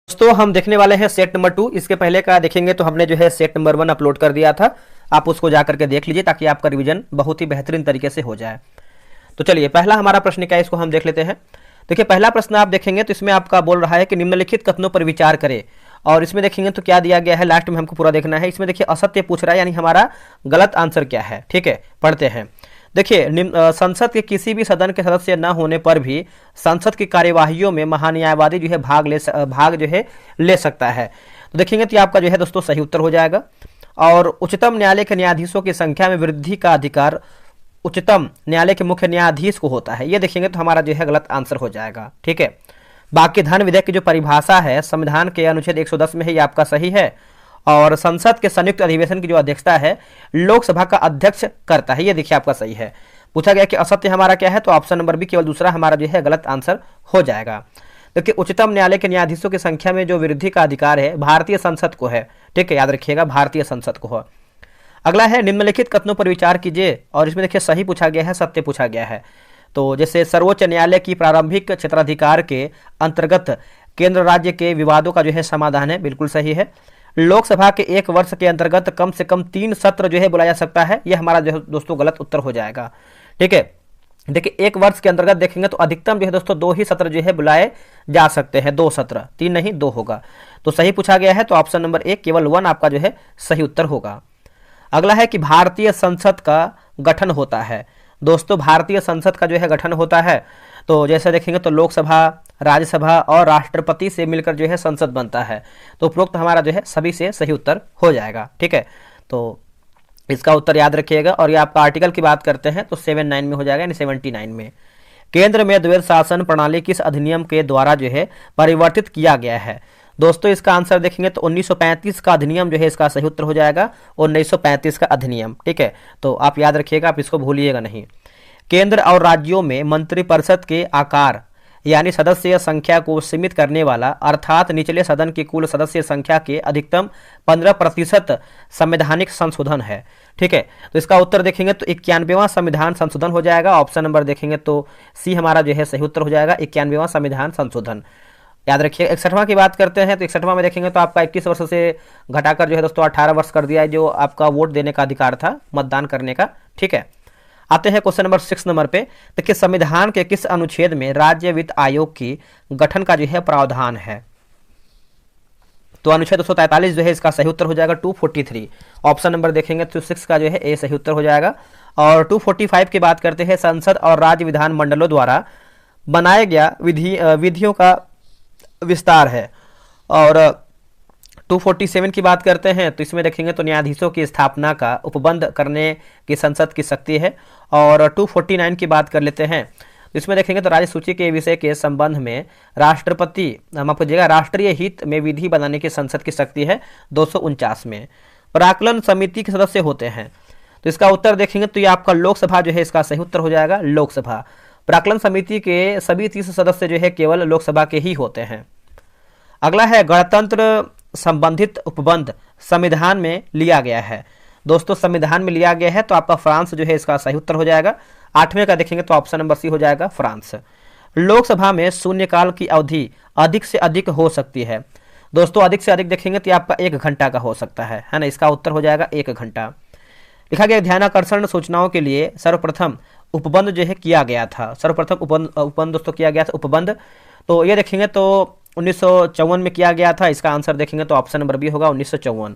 दोस्तों हम देखने वाले हैं सेट नंबर 2। इसके पहले का देखेंगे तो हमने जो है सेट नंबर 1 अपलोड कर दिया था। आप उसको जा करके देख लीजिए ताकि आपका रिवीजन बहुत ही बेहतरीन तरीके से हो जाए। तो चलिए पहला हमारा प्रश्न क्या है, इसको हम देख लेते हैं। देखिए पहला प्रश्न आप देखेंगे तो इसमें आपका बोल रहा है कि निम्नलिखित कथनों पर विचार करें। और इसमें देखेंगे तो क्या दिया गया है, लास्ट में हमको पूरा देखना है। इसमें देखिए असत्य पूछ रहा है, यानी हमारा गलत आंसर क्या है। ठीक है, पढ़ते हैं। देखिए संसद के किसी भी सदन के सदस्य न होने पर भी संसद की कार्यवाहियों में महान्यायवादी जो है भाग जो है ले सकता है। तो देखेंगे तो आपका जो है दोस्तों सही उत्तर हो जाएगा। और उच्चतम न्यायालय के न्यायाधीशों की संख्या में वृद्धि का अधिकार उच्चतम न्यायालय के मुख्य न्यायाधीश को होता है। ये देखेंगे तो हमारा जो है गलत आंसर हो जाएगा। ठीक है, बाकी धन विधेयक की जो परिभाषा है संविधान के अनुच्छेद 110 में है, ये आपका सही है। और संसद के संयुक्त अधिवेशन की जो अध्यक्षता है लोकसभा का अध्यक्ष करता है। ये देखिए आपका सही है। पूछा गया कि असत्य हमारा क्या है, तो ऑप्शन नंबर बी केवल दूसरा हमारा जो है गलत आंसर हो जाएगा। देखिए उच्चतम न्यायालय के न्यायाधीशों की संख्या में जो वृद्धि का अधिकार है भारतीय संसद को है। ठीक है, याद रखिएगा भारतीय संसद को है। अगला है निम्नलिखित कथनों पर विचार कीजिए। और इसमें देखिए सही पूछा गया है, सत्य पूछा गया है। तो जैसे सर्वोच्च न्यायालय की प्रारंभिक क्षेत्राधिकार के अंतर्गत केंद्र राज्य के विवादों का जो है समाधान है, बिल्कुल सही है। लोकसभा के एक वर्ष के अंतर्गत कम से कम 3 सत्र जो है बुलाया जा सकता है, यह हमारा जो है दोस्तों गलत उत्तर हो जाएगा। ठीक है, देखिए एक वर्ष के अंतर्गत देखेंगे तो अधिकतम जो है दोस्तों 2 ही सत्र जो है बुलाए जा सकते हैं, 2 सत्र, 3 नहीं 2 होगा। तो सही पूछा गया है, तो ऑप्शन नंबर 1 केवल 1 आपका जो है सही उत्तर होगा। अगला है कि भारतीय संसद का गठन होता है। दोस्तों भारतीय संसद का जो है गठन होता है, तो जैसे देखेंगे तो लोकसभा, राज्यसभा और राष्ट्रपति से मिलकर जो है संसद बनता है। तो उपरोक्त हमारा जो है सभी से सही उत्तर हो जाएगा। ठीक है, तो इसका उत्तर याद रखिएगा। और ये आपका आर्टिकल की बात करते हैं तो 79 में हो जाएगा, यानी 79 में। केंद्र में द्वैध शासन प्रणाली किस अधिनियम के द्वारा जो है परिवर्तित किया गया है। दोस्तों इसका आंसर देखेंगे तो 1935 का अधिनियम जो है इसका सही उत्तर हो जाएगा, 1935 का अधिनियम। ठीक है, तो आप याद रखिएगा, आप इसको भूलिएगा नहीं। केंद्र और राज्यों में मंत्रिपरिषद के आकार यानी सदस्य संख्या को सीमित करने वाला, अर्थात निचले सदन की कुल सदस्य संख्या के अधिकतम 15% संवैधानिक संशोधन है। ठीक है, तो इसका उत्तर देखेंगे तो 91वां संविधान संशोधन हो जाएगा। ऑप्शन नंबर देखेंगे तो सी हमारा जो है सही उत्तर हो जाएगा, 91वां संविधान संशोधन। याद रखिए 61वां की बात करते हैं तो 61वां में देखेंगे तो आपका 21 वर्ष से घटाकर जो है दोस्तों 18 वर्ष कर दिया है, जो आपका वोट देने का अधिकार था, मतदान करने का। ठीक है, आते हैं क्वेश्चन नंबर 6 नंबर पे। देखिए संविधान के किस अनुच्छेद में राज्य वित्त आयोग की गठन का जो है प्रावधान है। तो अनुच्छेद 243 जो है इसका सही उत्तर हो जाएगा 243। ऑप्शन नंबर देखेंगे तो 6 का जो है ए सही उत्तर हो जाएगा। और 245 की बात करते हैं, संसद और राज्य विधान मंडलों द्वारा बनाया गया विधियों का विस्तार है। और 247 की बात करते हैं तो इसमें देखेंगे तो न्यायाधीशों की स्थापना का उपबंध करने की संसद की शक्ति है। और 249 की बात कर लेते हैं तो इसमें देखेंगे तो राज्य सूची के विषय के संबंध में राष्ट्रपति माफ कीजिएगा राष्ट्रीय हित में विधि बनाने की संसद की शक्ति है 249 में। प्राक्कलन समिति के सदस्य होते हैं, तो इसका उत्तर देखेंगे तो ये आपका लोकसभा जो है इसका सही उत्तर हो जाएगा, लोकसभा। प्राक्कलन समिति के सभी 30 सदस्य जो है केवल लोकसभा के ही होते हैं। अगला है गणतंत्र संबंधित उपबंध संविधान में लिया गया है। दोस्तों संविधान में लिया गया है तो आपका फ्रांस जो है इसका सही उत्तर हो जाएगा। 8वें का देखेंगे तो ऑप्शन नंबर सी हो जाएगा, फ्रांस। लोकसभा में शून्यकाल की अवधि अधिक से अधिक हो सकती है। दोस्तों अधिक से अधिक देखेंगे तो आपका 1 घंटा का हो सकता है ना। इसका उत्तर हो जाएगा 1 घंटा। लिखा गया ध्यानाकर्षण सूचनाओं के लिए सर्वप्रथम उपबंध जो है किया गया था। सर्वप्रथम उपबंध दोस्तों किया गया था, उपबंध। तो ये देखेंगे तो 1954 में किया गया था। इसका आंसर देखेंगे तो ऑप्शन नंबर बी होगा, 1954।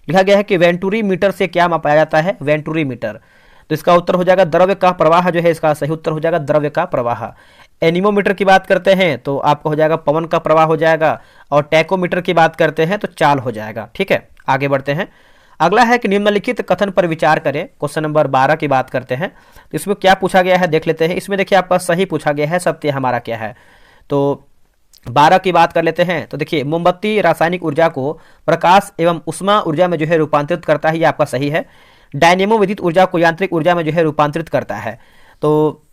लिखा गया है कि वेंटुरी मीटर से क्या मापा जाता है, वेंटुरी मीटर। तो इसका उत्तर हो जाएगा द्रव्य का प्रवाह जो है इसका सही उत्तर हो जाएगा, द्रव्य का प्रवाह। एनीमोमीटर की बात करते हैं तो आपका हो जाएगा पवन का प्रवाह हो जाएगा। और टैकोमीटर की बात करते हैं तो चाल हो जाएगा। ठीक है, आगे बढ़ते हैं। अगला है कि निम्नलिखित कथन पर विचार करें। क्वेश्चन नंबर 12 की बात करते हैं तो इसमें क्या पूछा गया है देख लेते हैं। इसमें देखिए आपका सही पूछा गया है, सत्य हमारा क्या है। तो 12 की बात कर लेते हैं तो देखिए मोमबत्ती रासायनिक ऊर्जा को प्रकाश एवं उष्मा ऊर्जा में जो है रूपांतरित करता है, ये आपका सही है। डायनेमो विद्युत ऊर्जा को यांत्रिक ऊर्जा में जो है रूपांतरित करता है। तो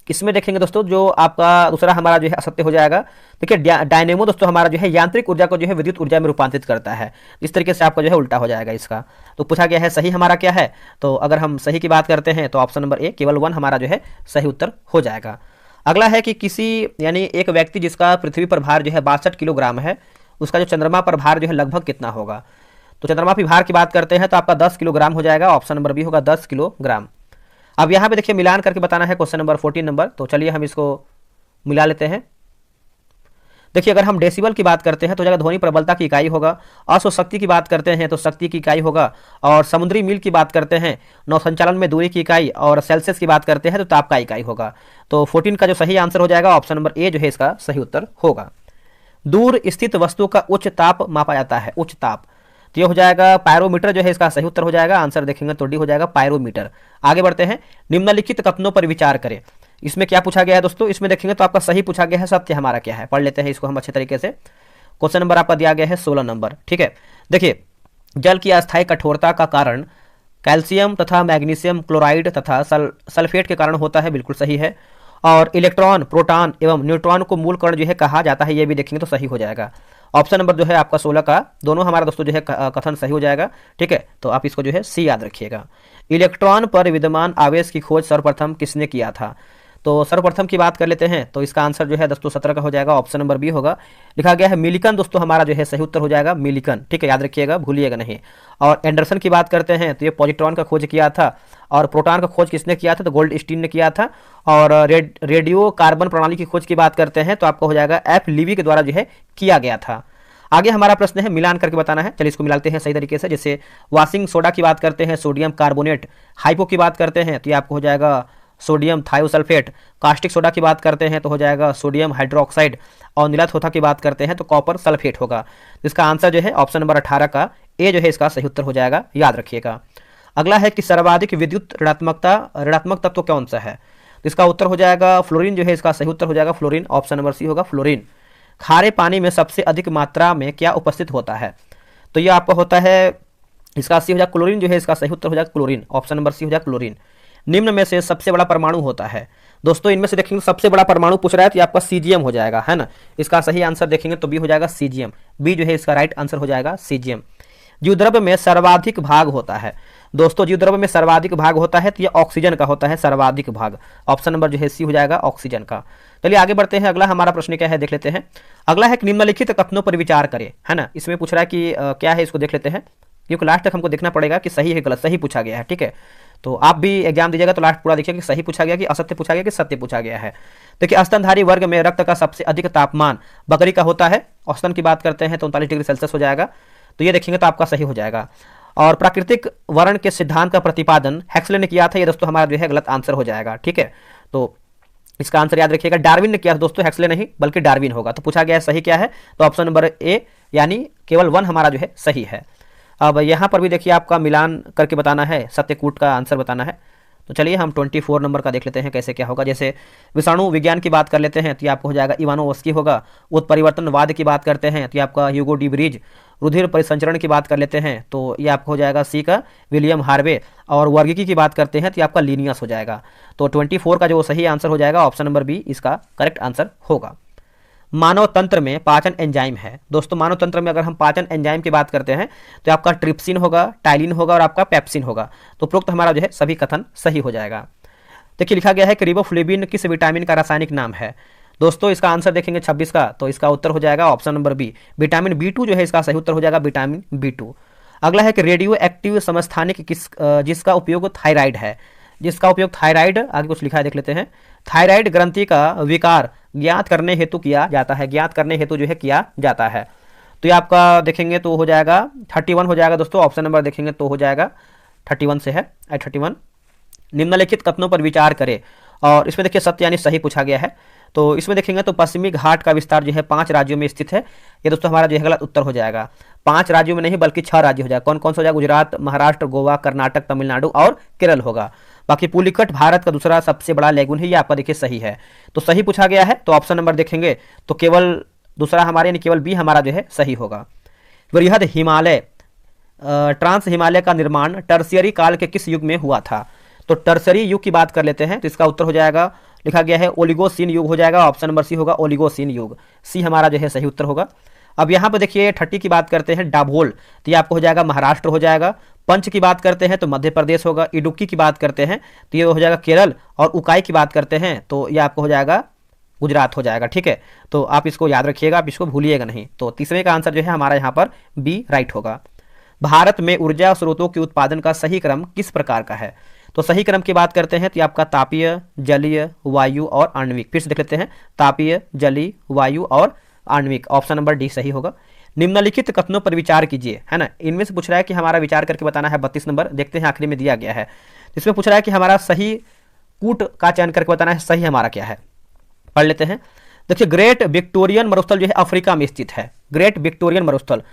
इसमें देखेंगे दोस्तों जो आपका दूसरा हमारा जो है असत्य हो जाएगा। देखिए डायनेमो दोस्तों हमारा जो है यांत्रिक ऊर्जा को जो है विद्युत ऊर्जा में रूपांतरित करता है। इस तरीके से आपका जो है उल्टा हो जाएगा इसका। तो पूछा गया है सही हमारा क्या है, तो अगर हम सही की बात करते हैं तो ऑप्शन नंबर ए केवल 1 हमारा जो है सही उत्तर हो जाएगा। अगला है कि किसी यानी एक व्यक्ति जिसका पृथ्वी पर भार जो है 62 किलोग्राम है, उसका जो चंद्रमा पर भार जो है लगभग कितना होगा। तो चंद्रमा पर भार की बात करते हैं तो आपका 10 किलोग्राम हो जाएगा, ऑप्शन नंबर बी होगा 10 किलोग्राम। अब यहाँ पे देखिए मिलान करके बताना है क्वेश्चन नंबर 14 नंबर। तो चलिए हम इसको मिला लेते हैं। देखिए अगर हम डेसिबल की बात करते हैं तो जगह ध्वनि प्रबलता की इकाई होगा, अश्व शक्ति की बात करते हैं तो शक्ति की इकाई होगा, और समुद्री मील की बात करते हैं नौ संचालन में दूरी की इकाई, और सेल्सियस की बात करते हैं तो ताप का इकाई होगा। तो 14 का जो सही आंसर हो जाएगा ऑप्शन नंबर ए जो है इसका सही उत्तर होगा। दूर स्थित वस्तु का उच्च ताप मापा जाता है, उच्च ताप, तो ये हो जाएगा पायरोमीटर जो है इसका सही उत्तर हो जाएगा। आंसर देखेंगे तो डी हो जाएगा पायरोमीटर। आगे बढ़ते हैं। निम्नलिखित कथनों पर विचार करें। इसमें क्या पूछा गया है दोस्तों, इसमें देखेंगे तो आपका सही पूछा गया है, सत्य हमारा क्या है, पढ़ लेते हैं इसको हम अच्छे तरीके से। क्वेश्चन नंबर आपका दिया गया है 16 नंबर, ठीक है। देखिए जल की अस्थायी कठोरता का कारण कैल्शियम तथा मैग्नीशियम क्लोराइड तथा सल्फेट के कारण होता है, बिल्कुल सही है। और इलेक्ट्रॉन, प्रोटॉन एवं न्यूट्रॉन को मूल कण जो है कहा जाता है, ये भी देखेंगे तो सही हो जाएगा। ऑप्शन नंबर जो है आपका 16 का दोनों हमारा दोस्तों जो है कथन सही हो जाएगा, ठीक है। तो आप इसको जो है सी याद रखिएगा। इलेक्ट्रॉन पर विद्यमान आवेश की खोज सर्वप्रथम किसने किया था। तो सर्वप्रथम की बात कर लेते हैं तो इसका आंसर जो है दोस्तों 17 का हो जाएगा, ऑप्शन नंबर बी होगा। लिखा गया है मिलिकन दोस्तों, हमारा जो है सही उत्तर हो जाएगा मिलिकन, ठीक है, याद रखिएगा, भूलिएगा नहीं। और एंडरसन की बात करते हैं तो ये पॉजिट्रॉन का खोज किया था, और प्रोटॉन का खोज किसने किया था, तो गोल्डस्टीन ने किया था। और रेडियो कार्बन प्रणाली की खोज की बात करते हैं तो आपका हो जाएगा एफ लीवी के द्वारा जो है किया गया था। आगे हमारा प्रश्न है मिलान करके बताना है। चलिए इसको मिलाते हैं सही तरीके से। जैसे वाशिंग सोडा की बात करते हैं सोडियम कार्बोनेट, हाइपो की बात करते हैं तो ये आपको हो जाएगा सोडियम थायोसल्फेट, कास्टिक सोडा की बात करते हैं तो हो जाएगा सोडियम हाइड्रोक्साइड, और नीलाथोथा की बात करते हैं तो कॉपर सल्फेट होगा। इसका आंसर जो है ऑप्शन नंबर 18 का ए जो है इसका सही उत्तर हो जाएगा, याद रखिएगा। अगला है कि सर्वाधिक विद्युत ऋणात्मक तत्व कौन सा है। तो इसका उत्तर हो जाएगा फ्लोरीन जो है इसका सही उत्तर हो जाएगा फ्लोरीन, ऑप्शन नंबर सी होगा फ्लोरीन। खारे पानी में सबसे अधिक मात्रा में क्या उपस्थित होता है। तो ये आपका होता है इसका सी हो जाएगा क्लोरीन जो है इसका सही उत्तर हो जाएगा क्लोरीन, ऑप्शन नंबर सी हो जाएगा क्लोरीन। निम्न में से सबसे बड़ा परमाणु होता है। दोस्तों इनमें से देखेंगे सबसे बड़ा परमाणु पूछ रहा है तो ये आपका सीजियम हो जाएगा, है ना। इसका सही आंसर देखेंगे तो बी हो जाएगा सीजियम, बी जो है इसका राइट आंसर हो जाएगा सीजियम। जीवद्रव्य में सर्वाधिक भाग होता है। दोस्तों जीवद्रव्य में सर्वाधिक भाग होता है तो ये ऑक्सीजन का होता है सर्वाधिक भाग, ऑप्शन नंबर जो है सी हो जाएगा ऑक्सीजन का। चलिए आगे बढ़ते हैं। अगला हमारा प्रश्न क्या है देख लेते हैं। अगला है कि निम्नलिखित कथनों पर विचार करें, है ना। इसमें पूछ रहा है कि क्या है, इसको देख लेते हैं, क्योंकि लास्ट तक हमको देखना पड़ेगा कि सही है गलत, सही पूछा गया है, ठीक है। तो आप भी एग्जाम दीजिएगा तो लास्ट पूरा देखिएगा कि सही पूछा गया कि असत्य पूछा गया कि सत्य पूछा गया है। देखिए स्तनधारी वर्ग में रक्त का सबसे अधिक तापमान बकरी का होता है, औसतन की बात करते हैं तो 39 डिग्री सेल्सियस हो जाएगा, तो ये देखेंगे तो आपका सही हो जाएगा। और प्राकृतिक वर्ण के सिद्धांत का प्रतिपादन हैक्सले ने किया था, ये दोस्तों हमारा जो है गलत आंसर हो जाएगा, ठीक है। तो इसका आंसर याद रखिएगा डार्विन ने किया था दोस्तों, हैक्सले नहीं बल्कि डार्विन होगा। तो पूछा गया है सही क्या है, तो ऑप्शन नंबर ए यानी केवल 1 हमारा जो है सही है। अब यहाँ पर भी देखिए आपका मिलान करके बताना है, सत्यकूट का आंसर बताना है। तो चलिए हम 24 नंबर का देख लेते हैं कैसे क्या होगा। जैसे विषाणु विज्ञान की बात कर लेते हैं तो ये आपको हो जाएगा इवानोवस्की होगा। उत्परिवर्तनवाद की बात करते हैं तो ये आपका ह्यूगो डी ब्रिज। रुधिर परिसंचरण की बात कर लेते हैं तो ये आपको हो जाएगा सी का विलियम हार्वे। और वर्गीकी की बात करते हैं तो ये आपका लीनियस हो जाएगा। तो 24 का जो सही आंसर हो जाएगा ऑप्शन नंबर बी इसका करेक्ट आंसर होगा। मानव तंत्र में पाचन एंजाइम है। दोस्तों मानव तंत्र में अगर हम पाचन एंजाइम की बात करते हैं तो आपका ट्रिप्सिन होगा, टाइलिन होगा और आपका पेप्सिन होगा। तो उपरोक्त हमारा जो है सभी कथन सही हो जाएगा। देखिए लिखा गया है कि रिबोफ्लेविन किस विटामिन का रासायनिक नाम है। दोस्तों इसका आंसर देखेंगे 26 का, तो इसका उत्तर हो जाएगा option number B vitamin B2 जो है इसका सही उत्तर हो जाएगा विटामिन B2। अगला है कि रेडियो एक्टिव समस्थानिक जिसका उपयोग थायराइड है। जिसका उपयोग थायराइड, आगे कुछ लिखा है देख लेते हैं। थायराइड ग्रंथि का विकार ज्ञात करने हेतु किया जाता है, ज्ञात करने हेतु जो है किया जाता है। तो ये आपका देखेंगे तो हो जाएगा 31 हो जाएगा दोस्तों, ऑप्शन नंबर देखेंगे तो हो जाएगा 31 से है 31। निम्नलिखित कथनों पर विचार करें, और इसमें देखिए सत्य यानी सही पूछा गया है। तो इसमें देखेंगे तो पश्चिमी घाट का विस्तार जो है 5 राज्यों में स्थित है, ये दोस्तों हमारा जो है गलत उत्तर हो जाएगा। 5 राज्यों में नहीं बल्कि 6 राज्य हो जाएगा। कौन कौन से हो जाएगा, गुजरात, महाराष्ट्र, गोवा, कर्नाटक, तमिलनाडु और केरल होगा। बाकी पुलिकट भारत का दूसरा सबसे बड़ा लेगुन है, ये आपका देखिए सही है। तो सही पूछा गया है तो ऑप्शन नंबर देखेंगे तो केवल दूसरा हमारे यानी केवल बी हमारा जो है सही होगा। वृहद हिमालय ट्रांस हिमालय का निर्माण टर्शियरी काल के किस युग में हुआ था। तो टर्शियरी युग की बात कर लेते हैं तो इसका उत्तर हो जाएगा, लिखा गया है ओलिगोसीन युग हो जाएगा, ऑप्शन नंबर सी होगा ओलिगोसीन युग, सी हमारा जो है सही उत्तर होगा। अब यहाँ पर देखिए 30 की बात करते हैं डाभोल, तो ये आपको हो जाएगा महाराष्ट्र हो जाएगा। पंच की बात करते हैं तो मध्य प्रदेश होगा। इडुक्की की बात करते हैं तो ये हो जाएगा केरल। और उकाई की बात करते हैं तो ये आपको हो जाएगा गुजरात हो जाएगा। ठीक है, तो आप इसको याद रखिएगा, आप इसको भूलिएगा नहीं। तो तीसरे का आंसर जो है हमारा यहाँ पर बी राइट होगा। भारत में ऊर्जा स्रोतों के उत्पादन का सही क्रम किस प्रकार का है? तो सही क्रम की बात करते हैं तो ये आपका तापीय, जलीय, वायु और आणविक। फिर से देख लेते हैं, तापीय, जलीय, वायु और आणविक। ऑप्शन नंबर डी सही होगा। निम्नलिखित कथनों पर विचार कीजिए, है ना। इनमें से पूछ रहा है कि हमारा विचार करके बताना है 32 नंबर। देखते हैं आखिरी में दिया गया है, इसमें पूछ रहा है कि हमारा सही कूट का चयन करके बताना है सही हमारा क्या है। पढ़ लेते हैं। देखिए, ग्रेट विक्टोरियन मरुस्थल जो है अफ्रीका में स्थित है। ग्रेट विक्टोरियन मरुस्थल,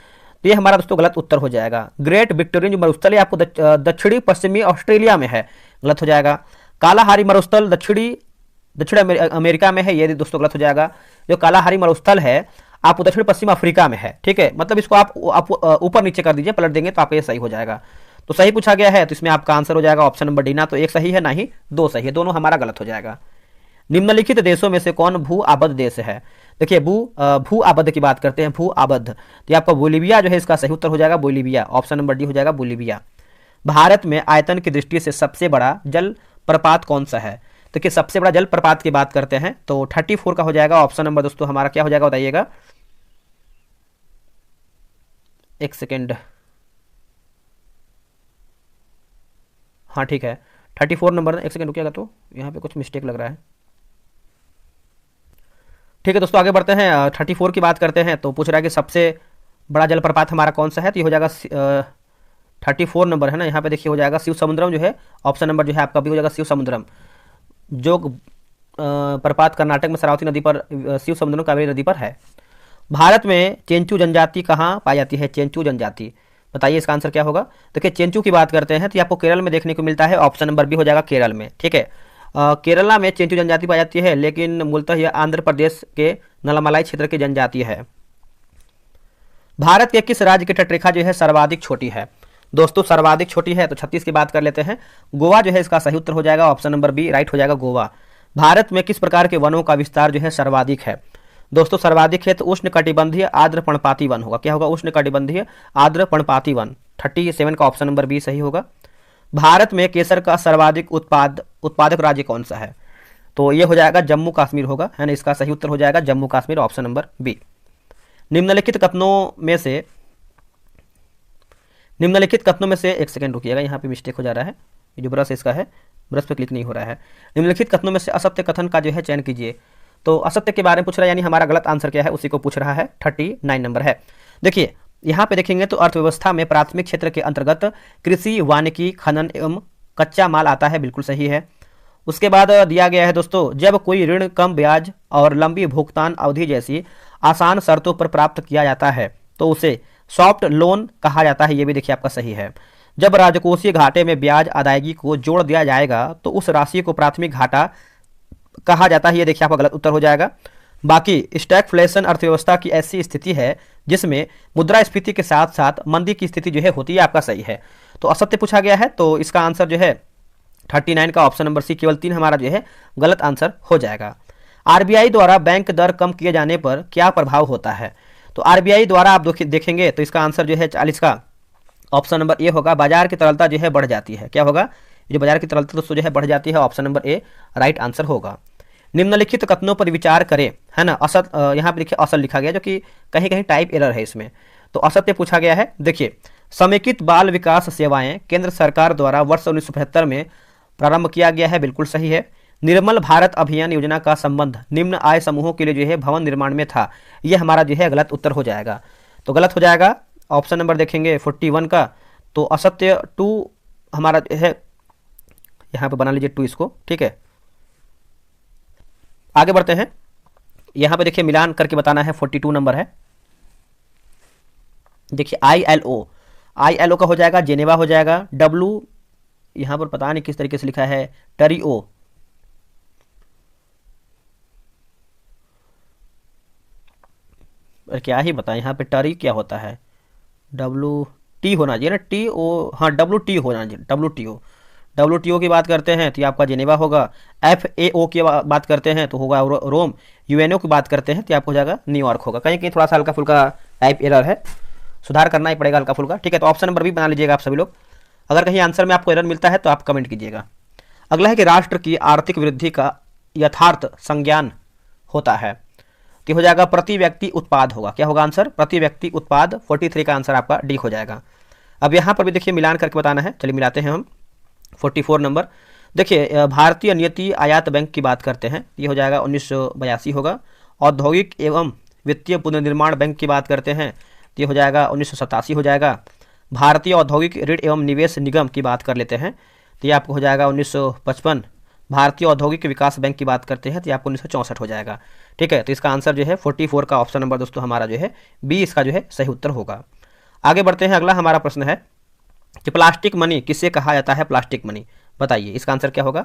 तो ये हमारा दोस्तों गलत उत्तर हो जाएगा। ग्रेट विक्टोरियन जो मरुस्थल है आपको दक्षिणी पश्चिमी ऑस्ट्रेलिया में है, गलत हो जाएगा। कालाहारी मरुस्थल दक्षिण अमेरिका में है, ये दोस्तों गलत हो जाएगा। जो कालाहारी मरुस्थल है आपको दक्षिण पश्चिम अफ्रीका में है। ठीक है, मतलब इसको आप ऊपर नीचे कर दीजिए, पलट देंगे तो आपका ये सही हो जाएगा। तो सही पूछा गया है तो इसमें आपका आंसर हो जाएगा ऑप्शन नंबर डी। ना तो एक सही है ना ही दो सही है, दोनों हमारा गलत हो जाएगा। निम्नलिखित देशों में से कौन भू आबद्ध देश है? देखिए, भू आबद्ध की बात करते हैं, भू आबद्ध, तो ये आपका बोलीविया जो है इसका सही उत्तर हो जाएगा, बोलीविया। ऑप्शन नंबर डी हो जाएगा, बोलीविया। भारत में आयतन की दृष्टि से सबसे बड़ा जल प्रपात कौन सा है? देखिए, सबसे बड़ा जल प्रपात की बात करते हैं तो 34 का हो जाएगा। ऑप्शन नंबर दोस्तों हमारा क्या हो जाएगा बताइएगा, एक सेकेंड। हाँ ठीक है, 34 नंबर। एक सेकेंड रुकिएगा, तो यहाँ पे कुछ मिस्टेक लग रहा है। ठीक है दोस्तों, आगे बढ़ते हैं। 34 की बात करते हैं तो पूछ रहा है कि सबसे बड़ा जलप्रपात हमारा कौन सा है? तो ये हो जाएगा 34 नंबर है ना, यहाँ पे देखिए हो जाएगा शिव समुद्रम जो है। ऑप्शन नंबर जो है आपका भी हो जाएगा शिव समुद्रम। जो प्रपात कर्नाटक में शरावती नदी पर, शिव समुद्रम कावेरी नदी पर है। भारत में चेंचू जनजाति कहाँ पाई जाती है? चेंचू जनजाति, बताइए इसका आंसर क्या होगा? देखिए, चेंचू की बात करते हैं तो आपको केरल में देखने को मिलता है। ऑप्शन नंबर बी हो जाएगा, केरल में। ठीक है, केरला में चेंचू जनजाति पाई जाती है, लेकिन मूलतः यह आंध्र प्रदेश के नलमलाई क्षेत्र की जनजाति है। भारत के किस राज्य की तटरेखा जो है सर्वाधिक छोटी है? दोस्तों सर्वाधिक छोटी है तो 36 की बात कर लेते हैं। गोवा जो है इसका सही उत्तर हो जाएगा, ऑप्शन नंबर बी राइट हो जाएगा, गोवा। भारत में किस प्रकार के वनों का विस्तार जो है सर्वाधिक है? दोस्तों सर्वाधिक है तो उष्ण कटिबंधीय आर्द्र पर्णपाती वन होगा। क्या होगा? उष्ण कटिबंधीय आर्द्र पर्णपाती वन। 37 का ऑप्शन नंबर बी सही होगा। भारत में केसर का सर्वाधिक उत्पादक राज्य कौन सा है? तो ये हो जाएगा जम्मू कश्मीर होगा, है ना। इसका सही उत्तर हो जाएगा Jammu Kashmir, option number B. निम्नलिखित कथनों में से एक सेकेंड रुकिएगा, यहाँ पे मिस्टेक हो जा रहा है। ये जो ब्रश इसका है, ब्रश पे क्लिक नहीं हो रहा है। निम्नलिखित कथनों में से असत्य कथन का जो है चयन कीजिए। तो असत्य के बारे में पूछ रहा है, यानी हमारा गलत आंसर क्या है उसी को पूछ रहा है। 39 नंबर है। देखिए, यहाँ पे देखेंगे तो अर्थव्यवस्था में प्राथमिक क्षेत्र के अंतर्गत कृषि, वानिकी, खनन एवं कच्चा माल आता है, बिल्कुल सही है। उसके बाद दिया गया है दोस्तों, जब कोई ऋण कम ब्याज और लंबी भुगतान अवधि जैसी आसान शर्तों पर प्राप्त किया जाता है तो उसे सॉफ्ट लोन कहा जाता है, ये भी देखिए आपका सही है। जब राजकोषीय घाटे में ब्याज अदायगी को जोड़ दिया जाएगा तो उस राशि को प्राथमिक घाटा कहा जाता है, ये देखिए आपका गलत उत्तर हो जाएगा। बाकी स्टैगफ्लेशन अर्थव्यवस्था की ऐसी स्थिति है जिसमें मुद्रास्फीति के साथ साथ मंदी की स्थिति जो है होती है, आपका सही है। तो असत्य पूछा गया है तो इसका आंसर जो है 39 का ऑप्शन नंबर सी, केवल 3 हमारा जो है गलत आंसर हो जाएगा। आरबीआई द्वारा बैंक दर कम किए जाने पर क्या प्रभाव होता है? तो आरबीआई द्वारा आप देखेंगे तो इसका आंसर जो है 40 का ऑप्शन नंबर ए होगा, बाजार की तरलता जो है बढ़ जाती है। क्या होगा? जो बाजार की तरलता दोस्तों जो है बढ़ जाती है, option number A right answer होगा। निम्नलिखित कथनों पर विचार करें, है ना। यहाँ पे देखिए असल लिखा गया, जो कि कहीं कहीं टाइप एरर है इसमें। तो असत्य पूछा गया है। देखिए, समेकित बाल विकास सेवाएं केंद्र सरकार द्वारा वर्ष 1975 में प्रारंभ किया गया है, बिल्कुल सही है। निर्मल भारत अभियान योजना का संबंध निम्न आय समूहों के लिए जो है भवन निर्माण में था, यह हमारा जो है गलत उत्तर हो जाएगा। तो गलत हो जाएगा ऑप्शन नंबर देखेंगे 41 का। तो असत्य 2 हमारा है, यहाँ पे बना लीजिए 2 इसको, ठीक है। आगे बढ़ते हैं, यहाँ पे देखिए मिलान करके बताना है। 42 नंबर है। देखिए ILO का हो जाएगा, जेनेवा हो जाएगा। W यहाँ पर पता नहीं किस तरीके से लिखा है, टरियो, क्या ही बताएं यहाँ पे टरी क्या होता है। WT होना चाहिए ना, TO, हाँ WT होना चाहिए, WTO की बात करते हैं तो ये आपका जेनेवा होगा। FAO की बात करते हैं तो होगा रोम। UNO की बात करते हैं तो आपको हो जाएगा न्यूयॉर्क होगा। कहीं कहीं थोड़ा सा हल्का फुल्का टाइप एरर है, सुधार करना ही पड़ेगा हल्का फुल्का, ठीक है। तो ऑप्शन नंबर भी बना लीजिएगा आप सभी लोग। अगर कहीं आंसर में आपको एरर मिलता है तो आप कमेंट कीजिएगा। अगला है कि राष्ट्र की आर्थिक वृद्धि का यथार्थ संज्ञान होता है? तो ये हो जाएगा प्रति व्यक्ति उत्पाद होगा। क्या होगा आंसर? प्रति व्यक्ति उत्पाद। 43 का आंसर आपका डी हो जाएगा। अब यहाँ पर भी देखिए मिलान करके बताना है, चलिए मिलाते हैं हम। 44 नंबर देखिए, भारतीय नियति आयात बैंक की बात करते हैं, ये हो जाएगा 1982 होगा। औद्योगिक एवं वित्तीय पुनर्निर्माण बैंक की बात करते हैं, तो ये हो जाएगा 1987 हो जाएगा। भारतीय औद्योगिक ऋण एवं निवेश निगम की बात कर लेते हैं, तो ये आपको हो जाएगा 1955। भारतीय औद्योगिक विकास बैंक की बात करते हैं तो ये आपको 1964 हो जाएगा। ठीक है, तो इसका आंसर जो है 44 का ऑप्शन नंबर दोस्तों हमारा जो है बी इसका जो है सही उत्तर होगा। आगे बढ़ते हैं, अगला हमारा प्रश्न है कि प्लास्टिक मनी किसे कहा जाता है? प्लास्टिक मनी, बताइए इसका आंसर क्या होगा?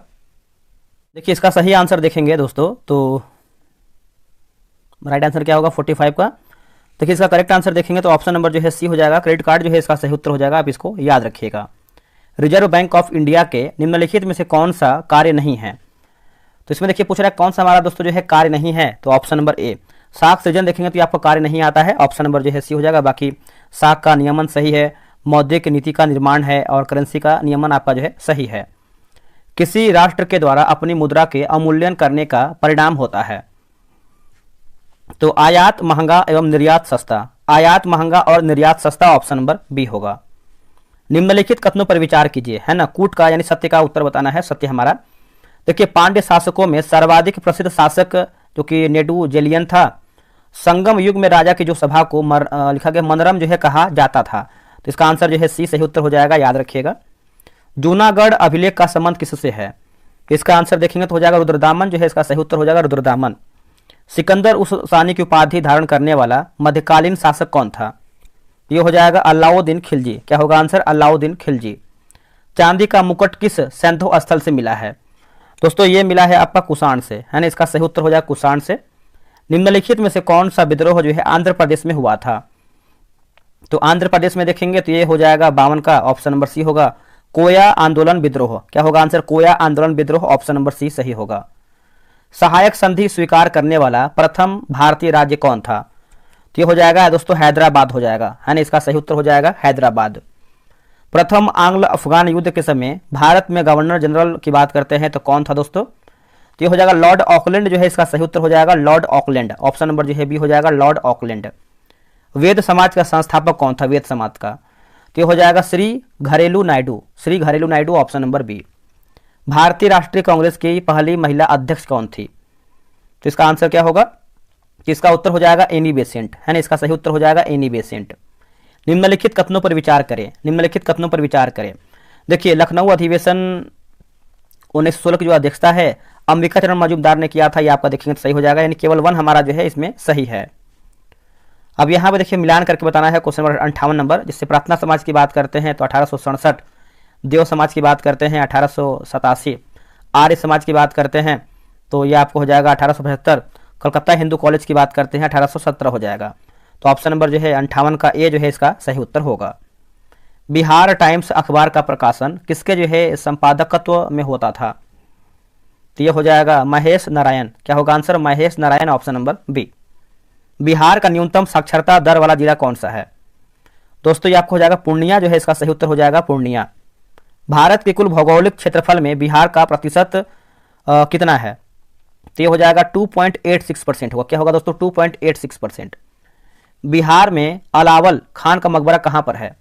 देखिए इसका सही आंसर देखेंगे दोस्तों तो राइट आंसर क्या होगा 45 का? देखिए इसका करेक्ट आंसर देखेंगे तो ऑप्शन नंबर जो है सी हो जाएगा। क्रेडिट कार्ड जो है इसका सही उत्तर हो जाएगा, आप इसको याद रखिएगा। रिजर्व बैंक ऑफ इंडिया के निम्नलिखित में से कौन सा कार्य नहीं है? तो इसमें देखिए पूछ रहा है कौन सा हमारा दोस्तों जो है कार्य नहीं है, तो ऑप्शन नंबर ए साख सृजन देखेंगे तो आपको कार्य नहीं आता है, ऑप्शन नंबर जो है सी हो जाएगा। बाकी साख का नियमन सही है, मौद्रिक नीति का निर्माण है और करेंसी का नियमन आपका जो है सही है। किसी राष्ट्र के द्वारा अपनी मुद्रा के अवमूल्यन करने का परिणाम होता है, तो आयात महंगा एवं निर्यात सस्ता। आयात महंगा और निर्यात सस्ता ऑप्शन नंबर बी होगा। निम्नलिखित कथनों पर विचार कीजिए, है ना, कूट का यानी सत्य का उत्तर बताना है। सत्य हमारा देखिए पांड्य शासकों में सर्वाधिक प्रसिद्ध शासक जो कि नेडुजेलियन था। संगम युग में राजा की जो सभा को लिखा गया मनरम जो है कहा जाता था, तो इसका आंसर जो है सी सही उत्तर हो जाएगा, याद रखिएगा। जूनागढ़ अभिलेख का संबंध किससे है? इसका आंसर देखेंगे तो हो जाएगा रुद्रदामन जो है इसका सही उत्तर हो जाएगा, रुद्रदामन। सिकंदर उस सानी की उपाधि धारण करने वाला मध्यकालीन शासक कौन था? ये हो जाएगा अलाउद्दीन खिलजी। क्या होगा आंसर? अलाउद्दीन खिलजी। चांदी का मुकुट किस सैंधव स्थल से मिला है? दोस्तों ये मिला है आपका कुषाण से, है ना, इसका सही उत्तर हो जाएगा कुषाण से। निम्नलिखित में से कौन सा विद्रोह जो है आंध्र प्रदेश में हुआ था? तो आंध्र प्रदेश में देखेंगे तो ये हो जाएगा 52 का, ऑप्शन नंबर सी होगा। कोया आंदोलन विद्रोह। क्या होगा आंसर? कोया आंदोलन विद्रोह, ऑप्शन नंबर सी सही होगा। सहायक संधि स्वीकार करने वाला प्रथम भारतीय राज्य कौन था? तो ये हो जाएगा दोस्तों हैदराबाद हो जाएगा, है ना, इसका सही उत्तर हो जाएगा हैदराबाद। प्रथम आंग्ल अफगान युद्ध के समय भारत में गवर्नर जनरल की बात करते हैं तो कौन था दोस्तों? तो ये हो जाएगा लॉर्ड ऑकलैंड जो है इसका सही उत्तर हो जाएगा, लॉर्ड ऑकलैंड। ऑप्शन नंबर जो है बी हो जाएगा, लॉर्ड ऑकलैंड। वेद समाज का संस्थापक कौन था? वेद समाज का, तो ये हो जाएगा श्री घरेलू नायडू। श्री घरेलू नायडू, ऑप्शन नंबर बी। भारतीय राष्ट्रीय कांग्रेस की पहली महिला अध्यक्ष कौन थी? तो इसका आंसर क्या होगा? इसका उत्तर हो जाएगा एनी बेसेंट, है ना, इसका सही उत्तर हो जाएगा एनी बेसेंट। निम्नलिखित कथनों पर विचार करें। निम्नलिखित कथनों पर विचार करें। देखिए लखनऊ अधिवेशन 1916 की जो अध्यक्षता है अंबिका चरण मजूमदार ने किया था, ये आपका देखेंगे तो सही हो जाएगा, यानी केवल 1 हमारा जो है इसमें सही है। अब यहाँ पे देखिए मिलान करके बताना है। क्वेश्चन नंबर 58 नंबर, जिससे प्रार्थना समाज की बात करते हैं तो 1867, देव समाज की बात करते हैं 1887, आर्य समाज की बात करते हैं तो ये आपको हो जाएगा 1875, कलकत्ता हिंदू कॉलेज की बात करते हैं 1817 हो जाएगा। तो ऑप्शन नंबर जो है 58 का ए जो है इसका सही उत्तर होगा। बिहार टाइम्स अखबार का प्रकाशन किसके जो है संपादकत्व में होता था? तो ये हो जाएगा महेश नारायण। क्या होगा answer? Mahesh Narayan, option number B. Bihar का न्यूनतम साक्षरता दर वाला जिला कौन सा है? दोस्तों ये आपको हो जाएगा पूर्णिया जो है इसका सही उत्तर हो जाएगा, पूर्णिया। भारत के कुल भौगोलिक क्षेत्रफल में बिहार का प्रतिशत कितना है? तो ये हो जाएगा 2.86% होगा। क्या होगा दोस्तों? 2.86%। बिहार में अलावल खान का मकबरा कहाँ पर है?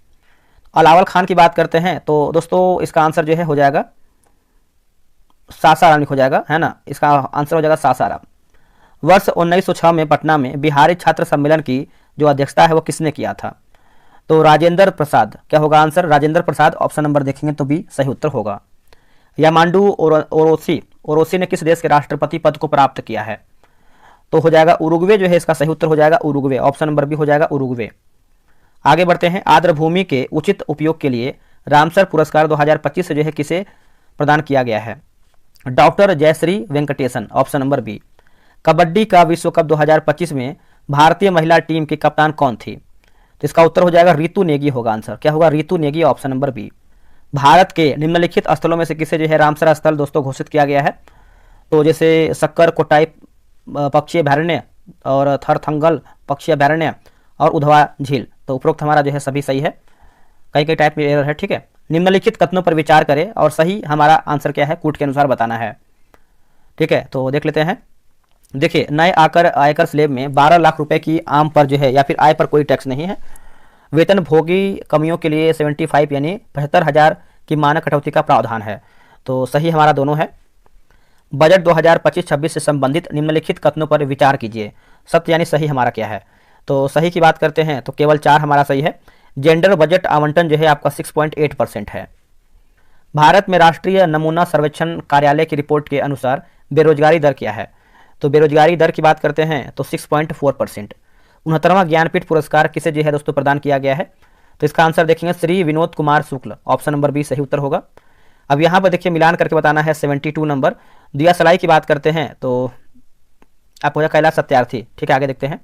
अलावल खान की बात करते हैं तो दोस्तों इसका आंसर जो है हो जाएगा सासाराम हो जाएगा, है ना, इसका आंसर हो जाएगा सासाराम। वर्ष 1906 में पटना में बिहारी छात्र सम्मेलन की जो अध्यक्षता है वो किसने किया था? तो राजेंद्र प्रसाद। क्या होगा answer? Rajendra Prasad, option number देखेंगे तो भी सही उत्तर होगा। यामांडू ओरोसी ने किस देश के राष्ट्रपति पद को प्राप्त किया है? तो हो जाएगा उरुग्वे जो है इसका सही उत्तर हो जाएगा, उरुग्वे, ऑप्शन नंबर बी हो जाएगा, उरुग्वे। आगे बढ़ते हैं। आर्द्र भूमि के उचित उपयोग के लिए रामसर पुरस्कार 2025 से जो है किसे प्रदान किया गया है? Doctor Jayashree Venkatesan, option number B. Kabaddi का विश्व कप 2025 में भारतीय महिला टीम की कप्तान कौन थी? तो इसका उत्तर हो जाएगा रितु नेगी होगा आंसर। क्या होगा? Ritu Negi, option number B. Bharat के निम्नलिखित स्थलों में से किसे जो है रामसर स्थल दोस्तों घोषित किया गया है? तो जैसे सक्कर कोटाई पक्षी अभ्यारण्य और थरथंगल पक्षी अभ्यारण्य और उधवा झील। तो उपरोक्त हमारा जो है सभी सही है, कई कई टाइप में एरर है, ठीक है। निम्नलिखित कथनों पर विचार करें और सही हमारा आंसर क्या है कूट के अनुसार बताना है, ठीक है। तो देख लेते हैं। देखिए नए आयकर स्लैब में 12 लाख रुपए की आम पर जो है या फिर आय पर कोई टैक्स नहीं है। वेतन भोगी कमियों के लिए 75 यानी 75,000 की मानक कटौती का प्रावधान है। तो सही हमारा दोनों है। बजट 2025-26 से संबंधित निम्नलिखित कथनों पर विचार कीजिए। सत्य यानी सही हमारा क्या है। तो सही की बात करते हैं तो केवल 4 हमारा सही है। जेंडर बजट आवंटन जो है आपका 6.8% है। भारत में राष्ट्रीय नमूना सर्वेक्षण कार्यालय की रिपोर्ट के अनुसार बेरोजगारी दर क्या है। तो बेरोजगारी दर की बात करते हैं तो 6.4%। 69वां ज्ञानपीठ पुरस्कार किसे जो है दोस्तों प्रदान किया गया है। तो इसका आंसर देखेंगे Shri Vinod Kumar Shukla, option number B सही उत्तर होगा। अब यहाँ पर देखिए मिलान करके बताना है 72 नंबर। दिया सलाई की बात करते हैं तो आप हो जाएगा कैलाश सत्यार्थी। ठीक है आगे देखते हैं।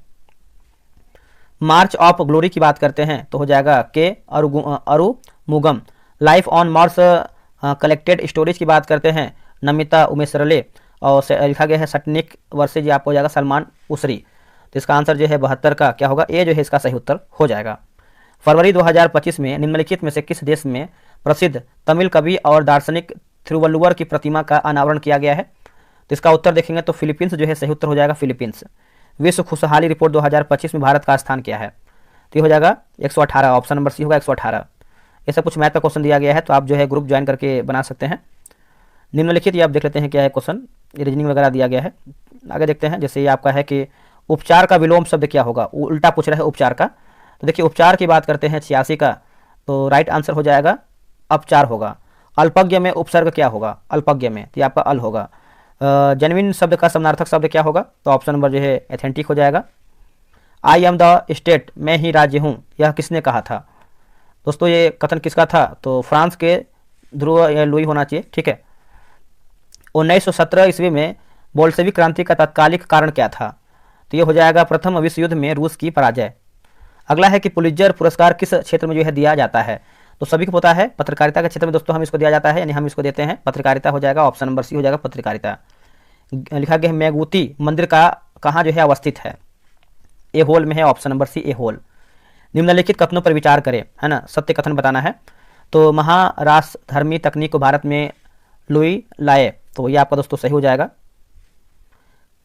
मार्च ऑफ ग्लोरी की बात करते हैं तो हो जाएगा के Arumugam. Life on Mars collected storage की बात करते हैं नमिता उमेशरले और लिखा गया है सटनिक वर्षे जी आप हो जाएगा सलमान उसरी। तो इसका आंसर जो है 72 का क्या होगा, ए जो है इसका सही उत्तर हो जाएगा। फरवरी 2025 में निम्नलिखित में से किस देश में प्रसिद्ध तमिल कवि और दार्शनिक थिरुवल्लुवर की प्रतिमा का अनावरण किया गया है। तो इसका उत्तर देखेंगे तो फिलीपींस जो है सही उत्तर हो जाएगा फिलीपींस। विश्व खुशहाली रिपोर्ट 2025 में भारत का स्थान क्या है। तो ये हो जाएगा 118, ऑप्शन नंबर सी होगा 118। ऐसा कुछ मैथ का क्वेश्चन दिया गया है तो आप जो है ग्रुप ज्वाइन करके बना सकते हैं। निम्नलिखित ये आप देख लेते हैं क्या है क्वेश्चन, रीजनिंग वगैरह दिया गया है। आगे देखते हैं जैसे ये आपका है कि उपचार का विलोम शब्द क्या होगा, उल्टा पूछ रहा है उपचार का। तो देखिए उपचार की बात करते हैं 86 का, तो राइट आंसर हो जाएगा अपचार होगा। अल्पज्ञ में उपसर्ग क्या होगा, अल्पज्ञ में तो आपका अल होगा। जेन्युइन शब्द का समानार्थक शब्द क्या होगा, तो ऑप्शन नंबर जो है एथेंटिक हो जाएगा। आई एम द स्टेट, मैं ही राज्य हूँ, यह किसने कहा था। दोस्तों ये कथन किसका था, तो फ्रांस के ध्रुव या लुई होना चाहिए। ठीक है। 1917 ईस्वी में बोल्शेविक क्रांति का तात्कालिक कारण क्या था। तो ये हो जाएगा प्रथम विश्व युद्ध में रूस की पराजय। अगला है कि पुलित्जर पुरस्कार किस क्षेत्र में जो है दिया जाता है। तो सभी को पता है पत्रकारिता के क्षेत्र में दोस्तों हम इसको दिया जाता है, यानी हम इसको देते हैं पत्रकारिता हो जाएगा, ऑप्शन नंबर सी हो जाएगा पत्रकारिता। लिखा गया है मेगुती मंदिर का कहाँ जो है अवस्थित है, ए होल में है, ऑप्शन नंबर सी ए होल। निम्नलिखित कथनों पर विचार करें, है ना, सत्य कथन बताना है। तो महाराष्ट्रधर्मी तकनीक को भारत में लुई लाए, तो ये आपका दोस्तों सही हो जाएगा।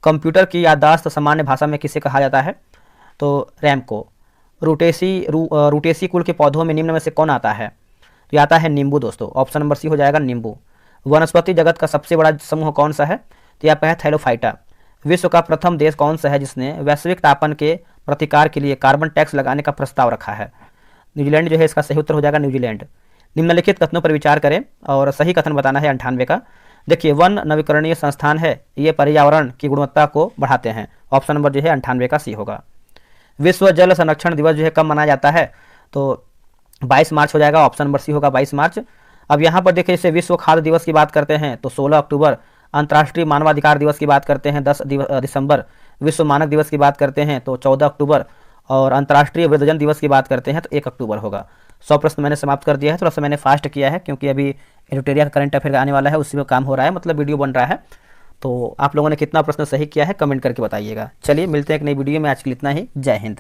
कंप्यूटर की याददाश्त सामान्य भाषा में किसे कहा जाता है, तो रैम को। रूटेसी कुल के पौधों में निम्न में से कौन आता है, तो ये आता है नींबू दोस्तों, ऑप्शन नंबर सी हो जाएगा नींबू। वनस्पति जगत का सबसे बड़ा समूह कौन सा है, तो ये आपका है थैलोफाइटा। विश्व का प्रथम देश कौन सा है जिसने वैश्विक तापन के प्रतिकार के लिए कार्बन टैक्स लगाने का प्रस्ताव रखा है। न्यूजीलैंड जो है इसका सही उत्तर हो जाएगा न्यूजीलैंड। निम्नलिखित कथनों पर विचार करें और सही कथन बताना है 98 का। देखिए वन नवीकरणीय संस्थान है, ये पर्यावरण की गुणवत्ता को बढ़ाते हैं, ऑप्शन नंबर जो है 98 का सी होगा। विश्व जल संरक्षण दिवस जो है कब मनाया जाता है, तो 22 मार्च हो जाएगा, ऑप्शन नंबर सी होगा 22 मार्च। अब यहाँ पर देखिए जैसे विश्व खाद्य दिवस की बात करते हैं तो 16 अक्टूबर। अंतर्राष्ट्रीय मानवाधिकार दिवस की बात करते हैं 10 दिसंबर। विश्व मानक दिवस की बात करते हैं तो 14 अक्टूबर। और अंतर्राष्ट्रीय वृद्धजन दिवस की बात करते हैं तो 1 अक्टूबर होगा। 100 प्रश्न मैंने समाप्त कर दिया है, थोड़ा सा मैंने फास्ट किया है क्योंकि अभी एडिटोरियल का करंट अफेयर आने वाला है, उसी में काम हो रहा है, मतलब वीडियो बन रहा है। तो आप लोगों ने कितना प्रश्न सही किया है कमेंट करके बताइएगा। चलिए मिलते हैं एक नई वीडियो में, आज के लिए इतना ही। जय हिंद।